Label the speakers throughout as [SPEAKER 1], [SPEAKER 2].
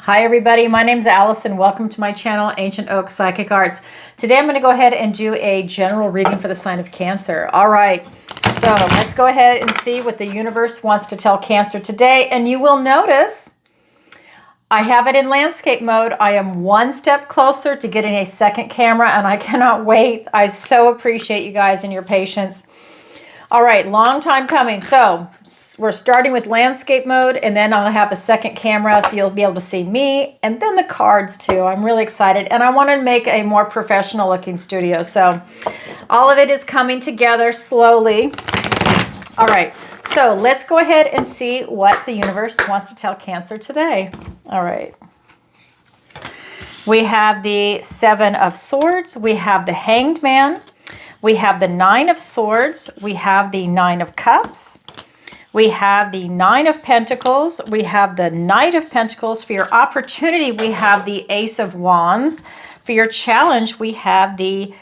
[SPEAKER 1] Hi everybody, my name is Alice and welcome to my channel, Ancient Oak Psychic Arts. Today I'm going to go ahead and do a general reading for the sign of Cancer. All right, so let's go ahead and see what the universe wants to tell Cancer today. And you will notice I have it in landscape mode. I am one step closer to getting a second camera and I cannot wait. I so appreciate you guys and your patience. All right, long time coming. So we're starting with landscape mode and then I'll have a second camera so you'll be able to see me and then the cards too. I'm really excited and I want to make a more professional looking studio. So all of it is coming together slowly. All right, so let's go ahead and see what the universe wants to tell Cancer today. All right. We have the Seven of Swords. We have the Hanged Man. We have the Nine of Swords, we have the Nine of Cups, we have the Nine of Pentacles, we have the Knight of Pentacles. For your opportunity, we have the Ace of Wands. For your challenge, we have the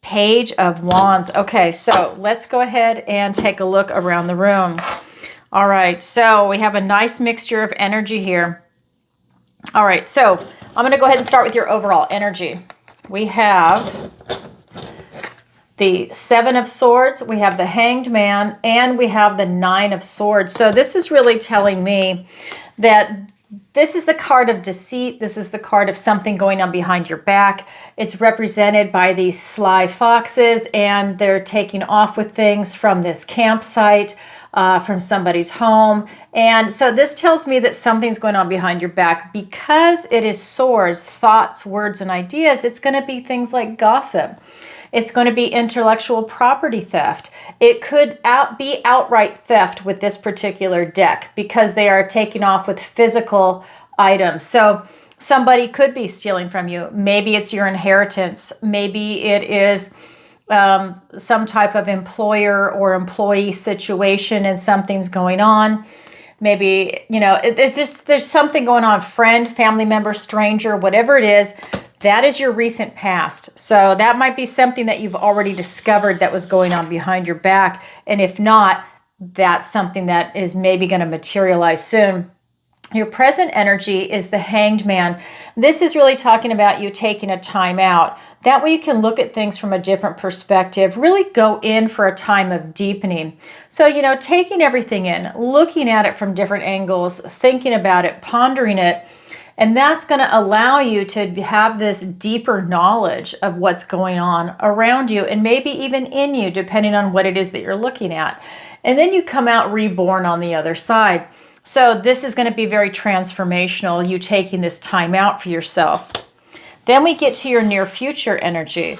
[SPEAKER 1] Page of Wands. Okay, so let's go ahead and take a look around the room. All right, so we have a nice mixture of energy here. All right, so I'm going to go ahead and start with your overall energy. We have the Seven of Swords, we have the Hanged Man, and we have the Nine of Swords. So this is really telling me that this is the card of deceit. This is the card of something going on behind your back. It's represented by these sly foxes, and they're taking off with things from this campsite, from somebody's home. And so this tells me that something's going on behind your back. Because it is swords, thoughts, words, and ideas, it's going to be things like gossip. It's going to be intellectual property theft. It could be outright theft with this particular deck because they are taking off with physical items. So somebody could be stealing from you. Maybe it's your inheritance. Maybe it is some type of employer or employee situation and something's going on. Maybe, you know, there's something going on, friend, family member, stranger, whatever it is. That is your recent past. So that might be something that you've already discovered that was going on behind your back. And if not, that's something that is maybe going to materialize soon. Your present energy is the Hanged Man. This is really talking about you taking a time out. That way you can look at things from a different perspective, really go in for a time of deepening. So, you know, taking everything in, looking at it from different angles, thinking about it, pondering it. And that's going to allow you to have this deeper knowledge of what's going on around you and maybe even in you, depending on what it is that you're looking at. And then you come out reborn on the other side. So this is going to be very transformational, you taking this time out for yourself. Then we get to your near future energy.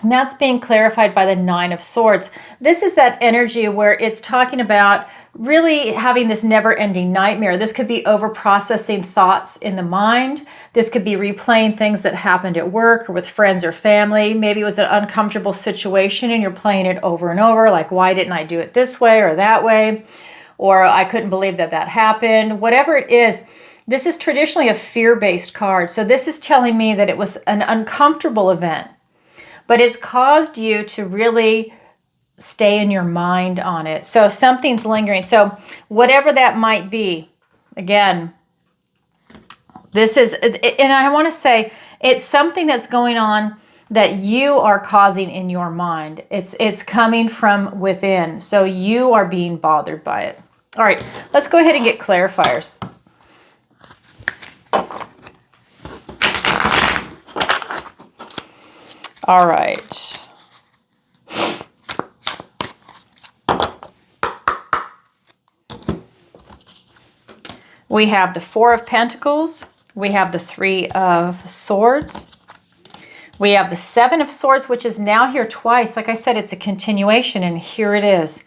[SPEAKER 1] And that's being clarified by the Nine of Swords. This is that energy where it's talking about really having this never-ending nightmare. This could be over-processing thoughts in the mind. This could be replaying things that happened at work or with friends or family. Maybe it was an uncomfortable situation and you're playing it over and over, like, why didn't I do it this way or that way? Or I couldn't believe that that happened. Whatever it is, this is traditionally a fear-based card. So this is telling me that it was an uncomfortable event, but it's caused you to really stay in your mind on it. So something's lingering. So whatever that might be, again, this is, and I want to say it's something that's going on that you are causing in your mind. It's coming from within. So you are being bothered by it. All right, let's go ahead and get clarifiers. All right. We have the Four of Pentacles. We have the Three of Swords. We have the Seven of Swords, which is now here twice. Like I said, it's a continuation, and here it is.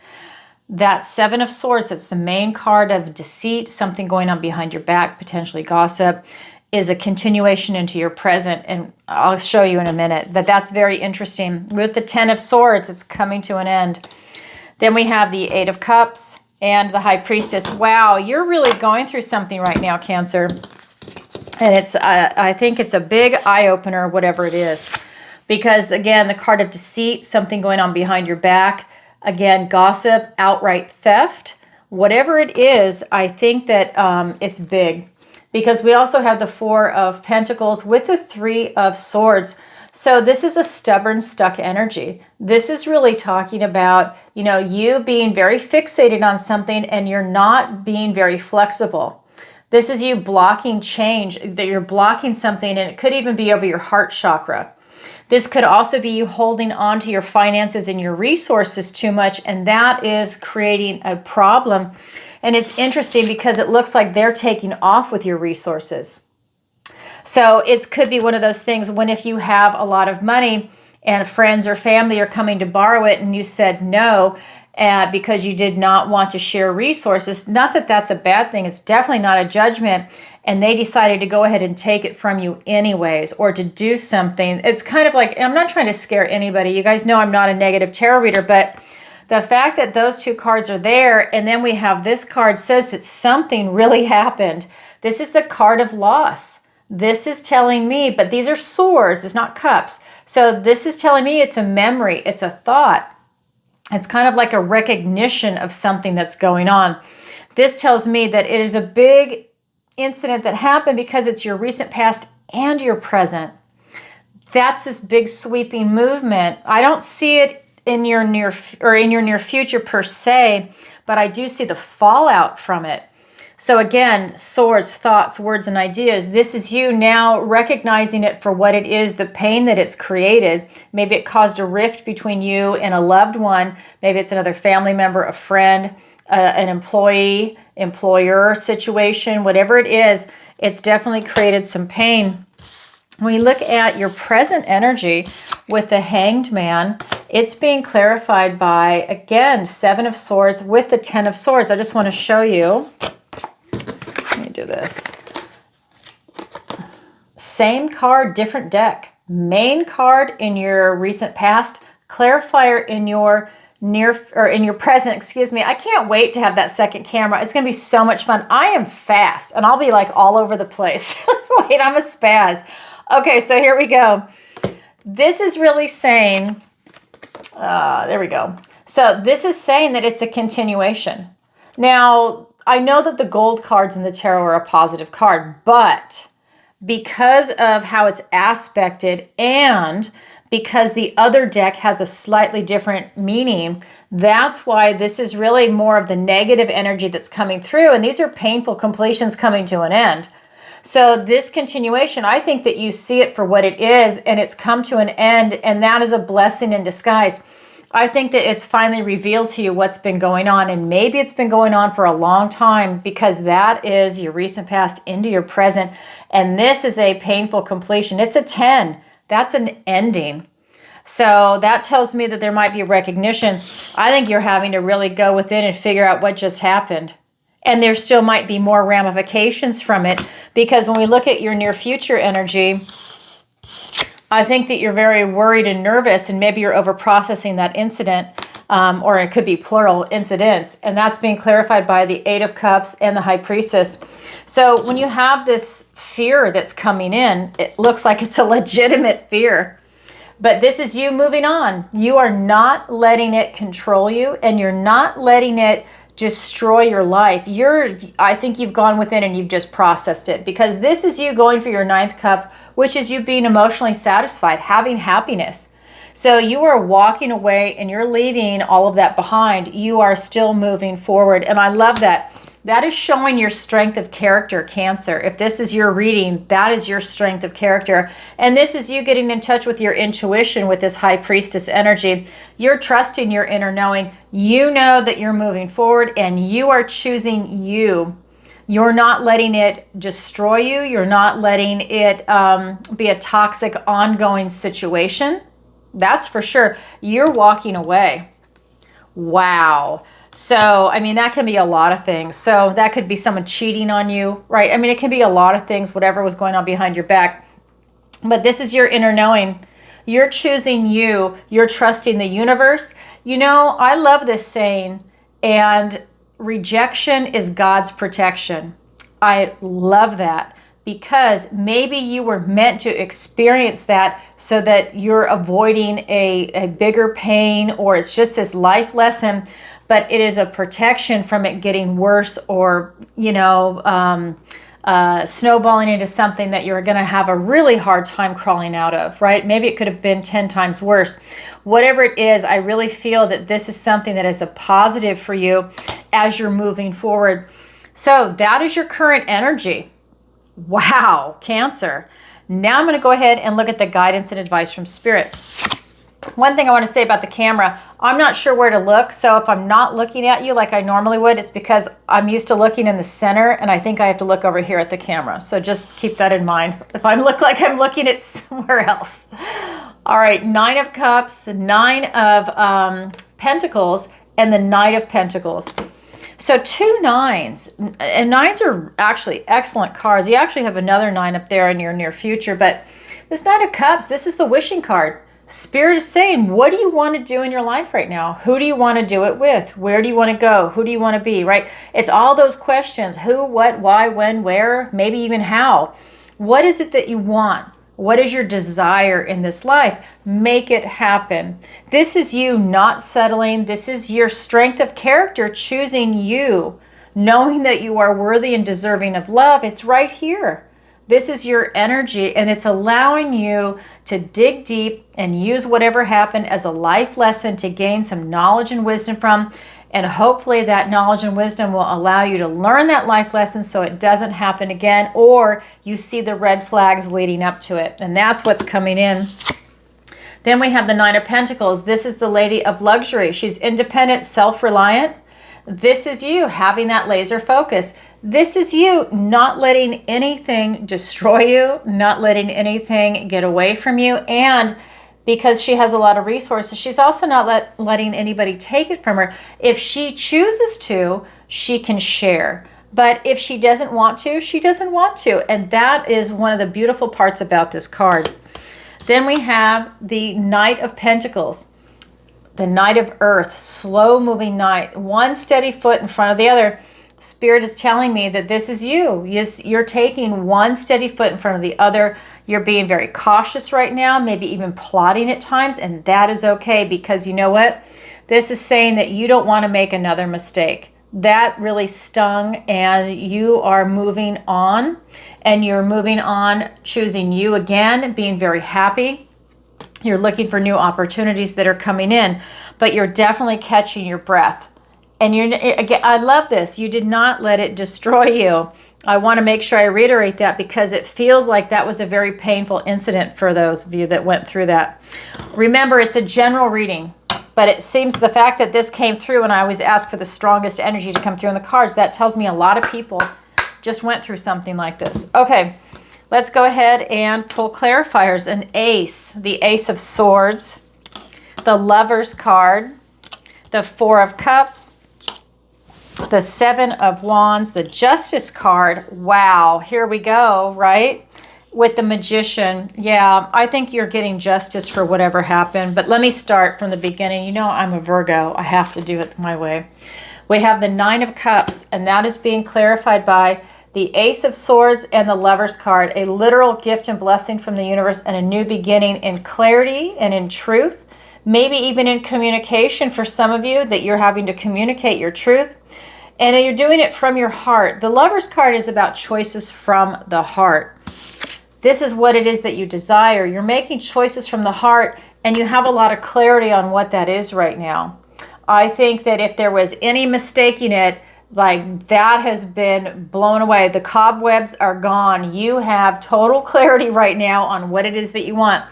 [SPEAKER 1] That Seven of Swords, that's the main card of deceit, something going on behind your back, potentially gossip, is a continuation into your present, and I'll show you in a minute. But that's very interesting. With the Ten of Swords, it's coming to an end. Then we have the Eight of Cups and the High Priestess. Wow, you're really going through something right now, Cancer. And it's, I think it's a big eye-opener, whatever it is. Because, again, the card of deceit, something going on behind your back. Again, gossip, outright theft. Whatever it is, I think that it's big. because we also have the Four of Pentacles with the Three of Swords. So this is a stubborn, stuck energy. This is really talking about, you know, you being very fixated on something and you're not being very flexible. This is you blocking change, that you're blocking something, and it could even be over your heart chakra. This could also be you holding on to your finances and your resources too much, and that is creating a problem. And it's interesting because it looks like they're taking off with your resources. So it could be one of those things when if you have a lot of money and friends or family are coming to borrow it and you said no because you did not want to share resources. Not that that's a bad thing. It's definitely not a judgment. And they decided to go ahead and take it from you anyways, or to do something. It's kind of like, I'm not trying to scare anybody. You guys know I'm not a negative tarot reader, but the fact that those two cards are there, and then we have this card says that something really happened. This is the card of loss. This is telling me, but these are swords, it's not cups. So this is telling me it's a memory, it's a thought. It's kind of like a recognition of something that's going on. This tells me that it is a big incident that happened because it's your recent past and your present. That's this big sweeping movement. I don't see it in your near future per se, but I do see the fallout from it. So again, swords, thoughts, words, and ideas. This is you now recognizing it for what it is, the pain that it's created. Maybe it caused a rift between you and a loved one. Maybe it's another family member, a friend, an employee, employer situation, whatever it is, it's definitely created some pain. When you look at your present energy with the Hanged Man, it's being clarified by, again, Seven of Swords with the Ten of Swords. I just want to show you. Let me do this. Same card, different deck. Main card in your recent past, clarifier in your in your present, excuse me. I can't wait to have that second camera. It's going to be so much fun. I am fast, and I'll be like all over the place. Wait, I'm a spaz. Okay, so here we go. This is really saying, there we go. So this is saying that it's a continuation. Now, I know that the gold cards in the tarot are a positive card, but because of how it's aspected and because the other deck has a slightly different meaning, that's why this is really more of the negative energy that's coming through. And these are painful completions coming to an end. So this continuation, I think that you see it for what it is, and it's come to an end, and that is a blessing in disguise. I think that it's finally revealed to you what's been going on, and maybe it's been going on for a long time, because that is your recent past into your present, and this is a painful completion. It's a 10. That's an ending. So that tells me that there might be a recognition. I think you're having to really go within and figure out what just happened. And there still might be more ramifications from it, because when we look at your near future energy, I think that you're very worried and nervous, and maybe you're over processing that incident, or it could be plural incidents. And that's being clarified by the Eight of Cups and the High Priestess. So when you have this fear that's coming in, it looks like it's a legitimate fear. But this is you moving on. You are not letting it control you, and you're not letting it destroy your life. I think you've gone within and you've just processed it, because this is you going for your ninth cup, which is you being emotionally satisfied, having happiness. So you are walking away and you're leaving all of that behind. You are still moving forward. And I love that. That is showing your strength of character, Cancer. If this is your reading, that is your strength of character. And this is you getting in touch with your intuition with this High Priestess energy. You're trusting your inner knowing. You know that you're moving forward, and you are choosing you. You're not letting it destroy you. You're not letting it be a toxic, ongoing situation. That's for sure. You're walking away. Wow. So, I mean, that can be a lot of things. So that could be someone cheating on you, right? I mean, it can be a lot of things, whatever was going on behind your back. But this is your inner knowing. You're choosing you. You're trusting the universe. You know, I love this saying, and rejection is God's protection. I love that, because maybe you were meant to experience that so that you're avoiding a bigger pain, or it's just this life lesson. But it is a protection from it getting worse, or, you know, snowballing into something that you're going to have a really hard time crawling out of, right? Maybe it could have been 10 times worse. Whatever it is, I really feel that this is something that is a positive for you as you're moving forward. So that is your current energy. Wow, Cancer. Now I'm going to go ahead and look at the guidance and advice from Spirit. One thing I want to say about the camera, I'm not sure where to look. So if I'm not looking at you like I normally would, it's because I'm used to looking in the center, and I think I have to look over here at the camera. So just keep that in mind if I look like I'm looking at somewhere else. All right, 9 of Cups, the 9 of Pentacles, and the Knight of Pentacles. So 2 9s, and 9s are actually excellent cards. You actually have another 9 up there in your near future, but this Knight of Cups, this is the wishing card. Spirit is saying, what do you want to do in your life right now? Who do you want to do it with? Where do you want to go? Who do you want to be, right? It's all those questions. Who, what, why, when, where, maybe even how. What is it that you want? What is your desire in this life? Make it happen. This is you not settling. This is your strength of character choosing you, knowing that you are worthy and deserving of love. It's right here. This is your energy, and it's allowing you to dig deep and use whatever happened as a life lesson to gain some knowledge and wisdom from. And hopefully that knowledge and wisdom will allow you to learn that life lesson so it doesn't happen again, or you see the red flags leading up to it. And that's what's coming in. Then we have the 9 of Pentacles. This is the Lady of Luxury. She's independent, self-reliant. This is you having that laser focus. This is you not letting anything destroy you, not letting anything get away from you. And because she has a lot of resources, she's also not letting anybody take it from her. If she chooses to, she can share. But if she doesn't want to, she doesn't want to. And that is one of the beautiful parts about this card. Then we have the Knight of Pentacles, the Knight of Earth, slow moving knight, one steady foot in front of the other. Spirit is telling me that this is you. Yes, you're taking one steady foot in front of the other. You're being very cautious right now, maybe even plotting at times, and that is okay, because you know what? This is saying that you don't want to make another mistake. That really stung, and you are moving on, and you're moving on choosing you again, being very happy. You're looking for new opportunities that are coming in, but you're definitely catching your breath. And again, I love this. You did not let it destroy you. I want to make sure I reiterate that, because it feels like that was a very painful incident for those of you that went through that. Remember, it's a general reading, but it seems the fact that this came through, and I always ask for the strongest energy to come through in the cards, that tells me a lot of people just went through something like this. Okay, let's go ahead and pull clarifiers. An ace, the Ace of Swords, the Lover's card, the 4 of Cups, the 7 of Wands, the Justice card. Wow, here we go, right? With the Magician. Yeah, I think you're getting justice for whatever happened. But let me start from the beginning. You know, I'm a Virgo. I have to do it my way. We have the 9 of Cups, and that is being clarified by the Ace of Swords and the Lover's card. A literal gift and blessing from the universe, and a new beginning in clarity and in truth. Maybe even in communication for some of you, that you're having to communicate your truth. And you're doing it from your heart. The Lover's card is about choices from the heart. This is what it is that you desire. You're making choices from the heart, and you have a lot of clarity on what that is right now. I think that if there was any mistaking it, like, that has been blown away. The cobwebs are gone. You have total clarity right now on what it is that you want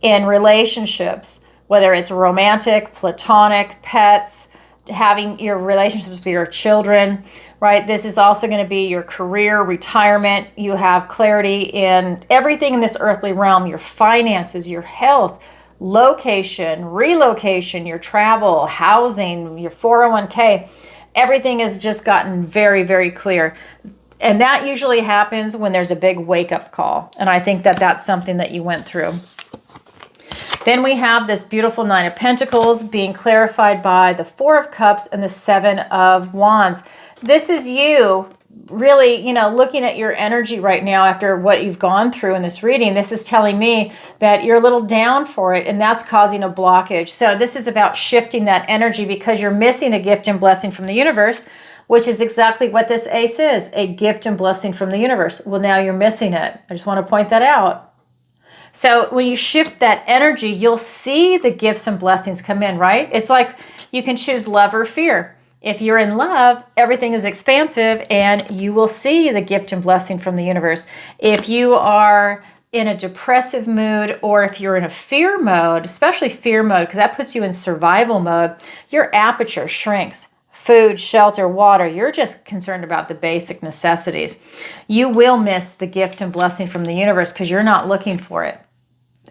[SPEAKER 1] in relationships, whether it's romantic, platonic, pets, having your relationships with your children, right? This is also going to be your career, retirement. You have clarity in everything in this earthly realm, your finances, your health, location, relocation, your travel, housing, your 401k. Everything has just gotten very, very clear. And that usually happens when there's a big wake-up call. And I think that that's something that you went through. Then we have this beautiful 9 of Pentacles being clarified by the 4 of Cups and the 7 of Wands. This is you really, you know, looking at your energy right now after what you've gone through in this reading. This is telling me that you're a little down for it, and that's causing a blockage. So this is about shifting that energy, because you're missing a gift and blessing from the universe, which is exactly what this ace is, a gift and blessing from the universe. Well, now you're missing it. I just want to point that out. So when you shift that energy, you'll see the gifts and blessings come in, right? It's like you can choose love or fear. If you're in love, everything is expansive and you will see the gift and blessing from the universe. If you are in a depressive mood, or if you're in a fear mode, especially fear mode, because that puts you in survival mode, your aperture shrinks. Food, shelter, water, you're just concerned about the basic necessities. You will miss the gift and blessing from the universe because you're not looking for it.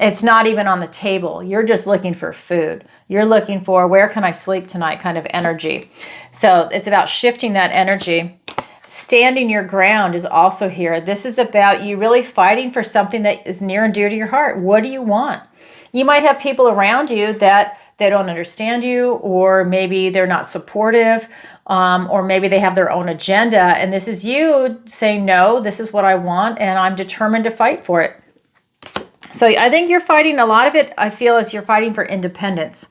[SPEAKER 1] It's not even on the table. You're just looking for food. You're looking for, where can I sleep tonight kind of energy. So it's about shifting that energy. Standing your ground is also here. This is about you really fighting for something that is near and dear to your heart. What do you want? You might have people around you that they don't understand you, or maybe they're not supportive, or maybe they have their own agenda. And this is you saying, no, this is what I want, and I'm determined to fight for it. So I think you're fighting, a lot of it, I feel, is you're fighting for independence.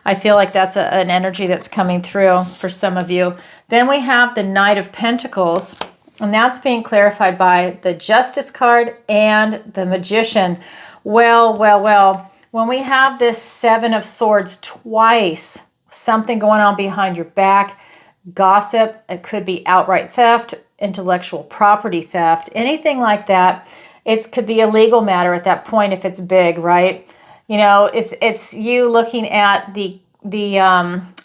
[SPEAKER 1] I feel like that's an energy that's coming through for some of you. Then we have the Knight of Pentacles, and that's being clarified by the Justice card and the Magician. Well, when we have this Seven of Swords twice, something going on behind your back, gossip, it could be outright theft, intellectual property theft, anything like that. It could be a legal matter at that point if it's big, right? You know, it's you looking at the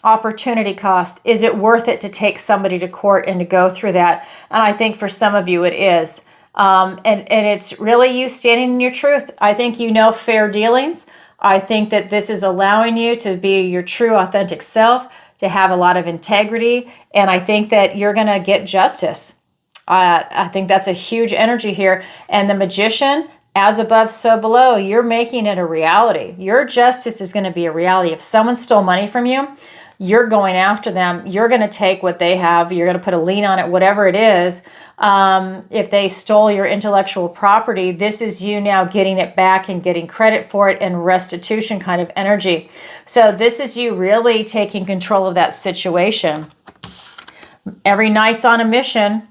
[SPEAKER 1] opportunity cost. Is it worth it to take somebody to court and to go through that? And I think for some of you it is. And it's really you standing in your truth. I think you know fair dealings. I think that this is allowing you to be your true, authentic self, to have a lot of integrity. And I think that you're going to get justice. I think that's a huge energy here. And the Magician, as above, so below, you're making it a reality. Your justice is going to be a reality. If someone stole money from you, you're going after them. You're going to take what they have. You're going to put a lien on it, whatever it is. If they stole your intellectual property, this is you now getting it back and getting credit for it, and restitution kind of energy. So this is you really taking control of that situation. Every night's on a mission.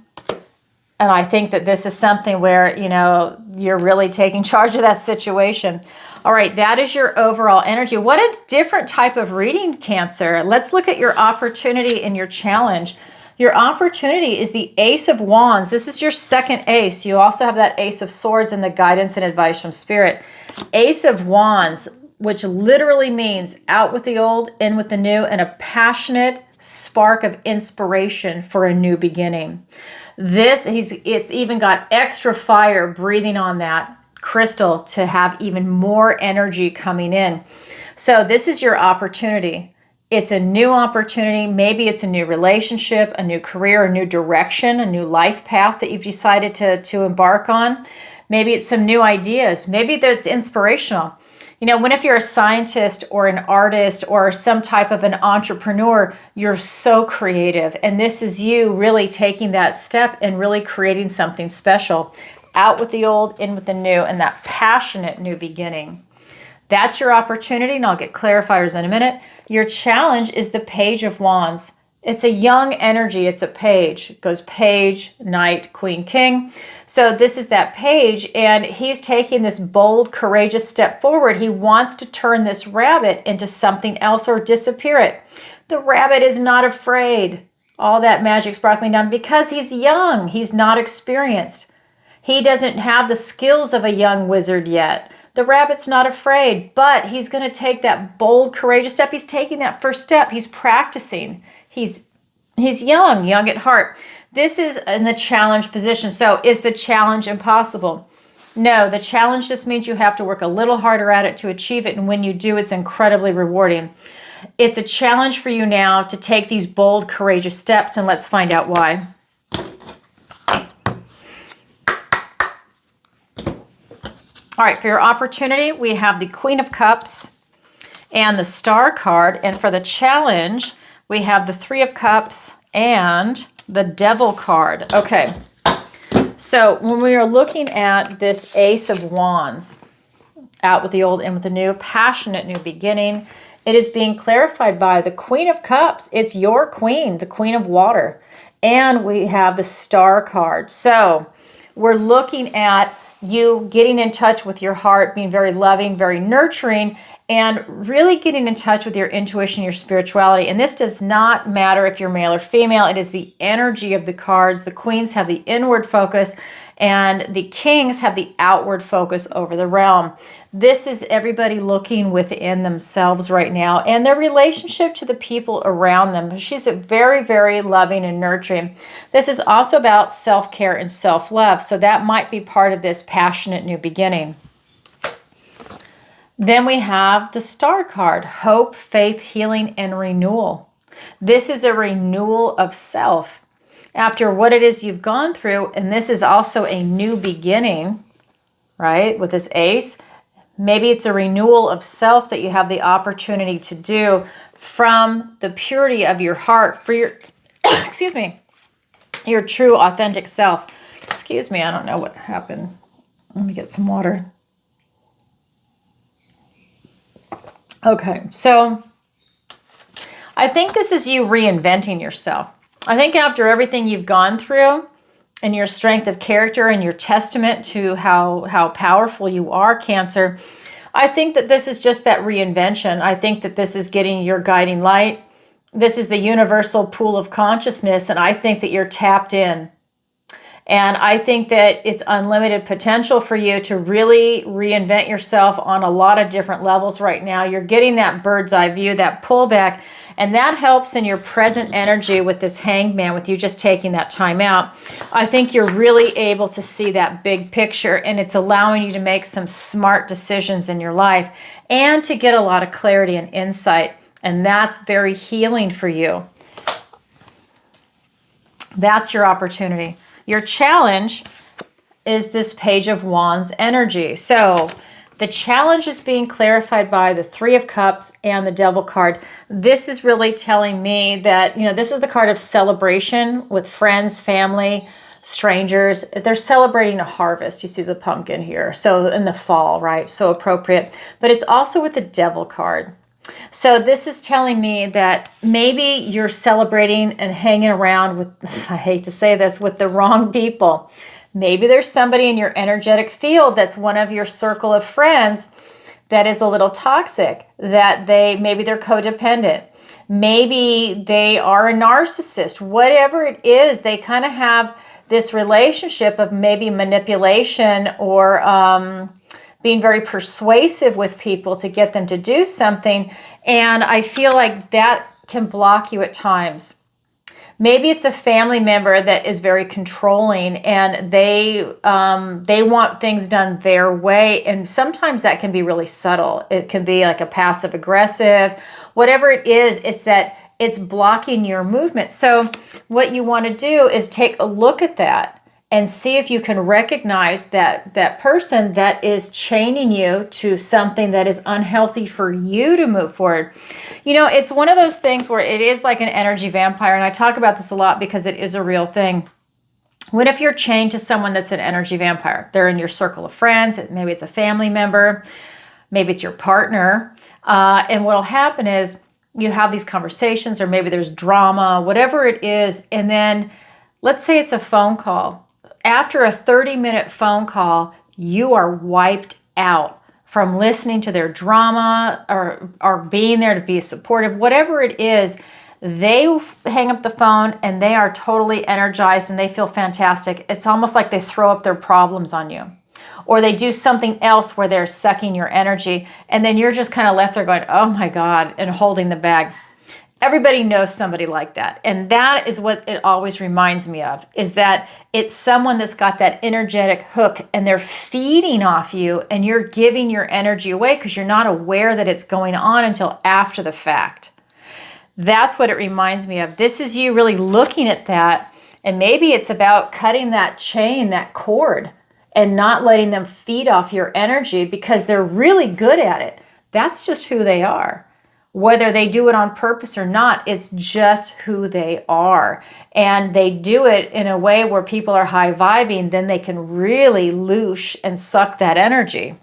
[SPEAKER 1] And I think that this is something where, you know, you're really taking charge of that situation. All right, that is your overall energy. What a different type of reading, Cancer. Let's look at your opportunity and your challenge. Your opportunity is the Ace of Wands. This is your second ace. You also have that Ace of Swords and the guidance and advice from Spirit. Ace of Wands, which literally means out with the old, in with the new, and a passionate spark of inspiration for a new beginning. It's even got extra fire breathing on that crystal to have even more energy coming in. So this is your opportunity. It's a new opportunity. Maybe it's a new relationship, a new career, a new direction, a new life path that you've decided to embark on. Maybe it's some new ideas. Maybe that's inspirational. You know, if you're a scientist or an artist or some type of an entrepreneur, you're so creative. And this is you really taking that step and really creating something special. Out with the old, in with the new, and that passionate new beginning. That's your opportunity, and I'll get clarifiers in a minute. Your challenge is the Page of Wands. It's a young energy. It's a page. It goes page, knight, queen, king. So this is that page, and he's taking this bold, courageous step forward. He wants to turn this rabbit into something else or disappear it. The rabbit is not afraid. All that magic sparkling down because he's young. He's not experienced. He doesn't have the skills of a young wizard yet. The rabbit's not afraid, but he's going to take that bold, courageous step. He's taking that first step. He's practicing. He's young at heart. This is in the challenge position. So is the challenge impossible? No, the challenge just means you have to work a little harder at it to achieve it. And when you do, it's incredibly rewarding. It's a challenge for you now to take these bold, courageous steps, and let's find out why. All right, for your opportunity, we have the Queen of Cups and the Star card. And for the challenge, we have the Three of Cups and the Devil card. Okay, so when we are looking at this Ace of Wands, out with the old, in with the new, passionate new beginning, It is being clarified by the Queen of Cups. It's your queen, the Queen of Water. And we have the Star card. So we're looking at you getting in touch with your heart, being very loving, very nurturing, and really getting in touch with your intuition, your spirituality. And this does not matter if you're male or female. It is the energy of the cards. The queens have the inward focus, and the kings have the outward focus over the realm. This is everybody looking within themselves right now and their relationship to the people around them. She's very, very loving and nurturing. This is also about self-care and self-love. So that might be part of this passionate new beginning. Then we have the Star card, hope, faith, healing, and renewal. This is a renewal of self after what it is you've gone through. And this is also a new beginning, right? With this ace, maybe it's a renewal of self that you have the opportunity to do from the purity of your heart for your, excuse me, your true authentic self. Excuse me, I don't know what happened. Let me get some water. Okay, so I think this is you reinventing yourself. I think after everything you've gone through and your strength of character and your testament to how powerful you are, Cancer, I think that this is just that reinvention. I think that this is getting your guiding light. This is the universal pool of consciousness, and I think that you're tapped in. And I think that it's unlimited potential for you to really reinvent yourself on a lot of different levels right now. You're getting that bird's eye view, that pullback, and that helps in your present energy with this Hanged Man, with you just taking that time out. I think you're really able to see that big picture, and it's allowing you to make some smart decisions in your life and to get a lot of clarity and insight. And that's very healing for you. That's your opportunity. Your challenge is this Page of Wands energy. So the challenge is being clarified by the Three of Cups and the Devil card. This is really telling me that, this is the card of celebration with friends, family, strangers. They're celebrating a harvest. You see the pumpkin here. So in the fall, right? So appropriate. But it's also with the Devil card. So this is telling me that maybe you're celebrating and hanging around with, I hate to say this, with the wrong people. Maybe there's somebody in your energetic field that's one of your circle of friends that is a little toxic, that maybe they're codependent. Maybe they are a narcissist. Whatever it is, they kind of have this relationship of maybe manipulation or being very persuasive with people to get them to do something. And I feel like that can block you at times. Maybe it's a family member that is very controlling and they want things done their way. And sometimes that can be really subtle. It can be like a passive aggressive, whatever it is, it's that it's blocking your movement. So what you want to do is take a look at that and see if you can recognize that person that is chaining you to something that is unhealthy for you to move forward. It's one of those things where it is like an energy vampire, and I talk about this a lot because it is a real thing. What if you're chained to someone that's an energy vampire? They're in your circle of friends, maybe it's a family member, maybe it's your partner, and what'll happen is you have these conversations, or maybe there's drama, whatever it is, and then let's say it's a phone call. After a 30-minute phone call, you are wiped out from listening to their drama or being there to be supportive, whatever it is. They hang up the phone and they are totally energized and they feel fantastic. It's almost like they throw up their problems on you. Or they do something else where they're sucking your energy, and then you're just kind of left there going, oh my God, and holding the bag. Everybody knows somebody like that. And that is what it always reminds me of, is that it's someone that's got that energetic hook and they're feeding off you and you're giving your energy away because you're not aware that it's going on until after the fact. That's what it reminds me of. This is you really looking at that, and maybe it's about cutting that chain, that cord, and not letting them feed off your energy because they're really good at it. That's just who they are. Whether they do it on purpose or not, it's just who they are. And they do it in a way where people are high vibing, then they can really loosh and suck that energy.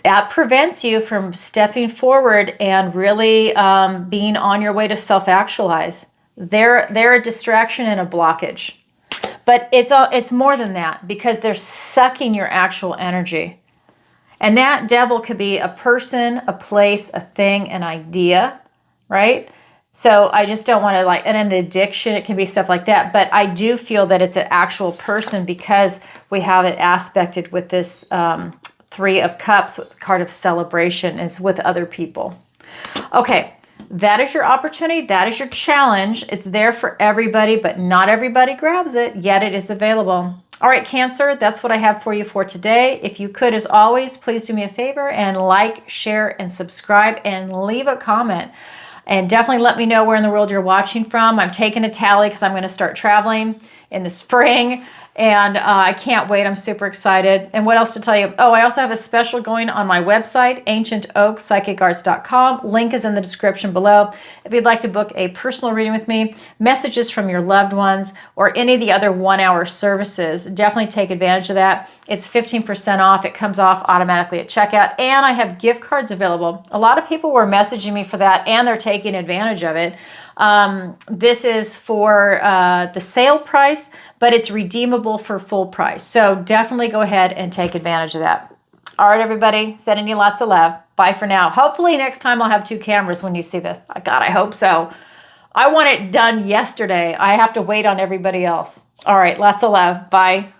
[SPEAKER 1] that prevents you from stepping forward and really being on your way to self-actualize. They're a distraction and a blockage. But it's more than that, because they're sucking your actual energy. And that devil could be a person, a place, a thing, an idea, right? So I just don't want to like, and an addiction, it can be stuff like that. But I do feel that it's an actual person, because we have it aspected with this Three of Cups, with the card of celebration. And it's with other people. Okay, that is your opportunity. That is your challenge. It's there for everybody, but not everybody grabs it, yet it is available. All right, Cancer, that's what I have for you for today. If you could, as always, please do me a favor and like, share, and subscribe, and leave a comment. And definitely let me know where in the world you're watching from. I'm taking a tally because I'm going to start traveling in the spring. And I can't wait. I'm super excited. And what else to tell you? Oh, I also have a special going on my website, ancientoakpsychicarts.com. Link is in the description below. If you'd like to book a personal reading with me, messages from your loved ones, or any of the other 1-hour services, definitely take advantage of that. It's 15% off. It comes off automatically at checkout. And I have gift cards available. A lot of people were messaging me for that, and they're taking advantage of it. This is for the sale price, but it's redeemable for full price. So definitely go ahead and take advantage of that. All right, everybody, sending you lots of love. Bye for now. Hopefully next time I'll have 2 cameras when you see this. God, I hope so. I want it done yesterday. I have to wait on everybody else. All right, lots of love. Bye.